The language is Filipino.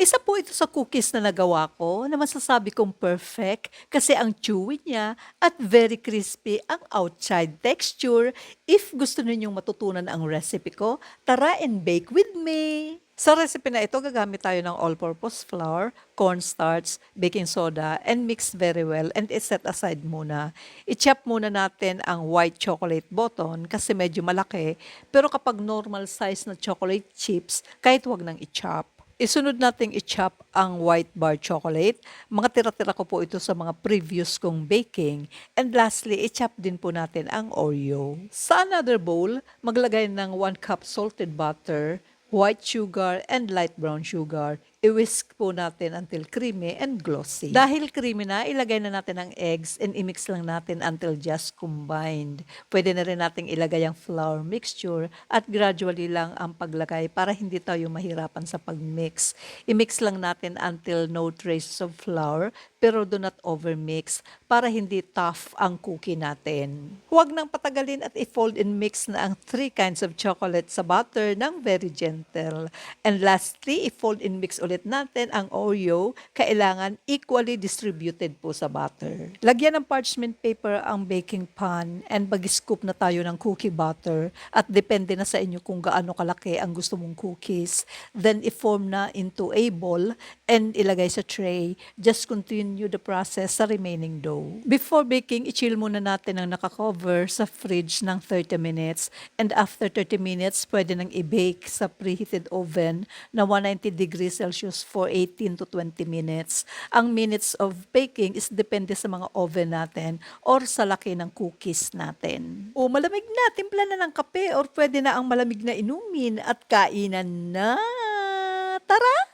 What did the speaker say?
Isa po ito sa cookies na nagawa ko na masasabi kong perfect kasi ang chewy niya at very crispy ang outside texture. If gusto ninyong matutunan ang recipe ko, tara and bake with me! Sa recipe na ito, gagamit tayo ng all-purpose flour, cornstarch, baking soda, and mix very well and i-set aside muna. I-chop muna natin ang white chocolate button kasi medyo malaki, pero kapag normal size na chocolate chips, kahit wag nang i-chop. Isunod nating i-chop ang white bar chocolate. Mga tira-tira ko po ito sa mga previous kong baking. And lastly, i-chop din po natin ang Oreo. Sa another bowl, maglagay ng 1 cup salted butter, white sugar, and light brown sugar. I-whisk po natin until creamy and glossy. Dahil creamy na, ilagay na natin ang eggs and i-mix lang natin until just combined. Pwede na rin nating ilagay ang flour mixture at gradually lang ang paglagay para hindi tayo mahirapan sa pag-mix. I-mix lang natin until no traces of flour pero do not overmix para hindi tough ang cookie natin. Huwag nang patagalin at i-fold and mix na ang 3 kinds of chocolate sa butter ng very gentle. And lastly, i-fold and mix ulit natin ang Oreo, kailangan equally distributed po sa butter. Lagyan ng parchment paper ang baking pan and mag-scoop na tayo ng cookie butter at depende na sa inyo kung gaano kalaki ang gusto mong cookies. Then i-form na into a ball and ilagay sa tray. Just continue the process sa remaining dough. Before baking, i-chill muna natin ang nakakover sa fridge ng 30 minutes and after 30 minutes, pwede nang i-bake sa preheated oven na 190 degrees Celsius for 18 to 20 minutes. Ang minutes of baking is depende sa mga oven natin or sa laki ng cookies natin. O malamig na, timpla na ng kape or pwede na ang malamig na inumin at kainan na. Tara!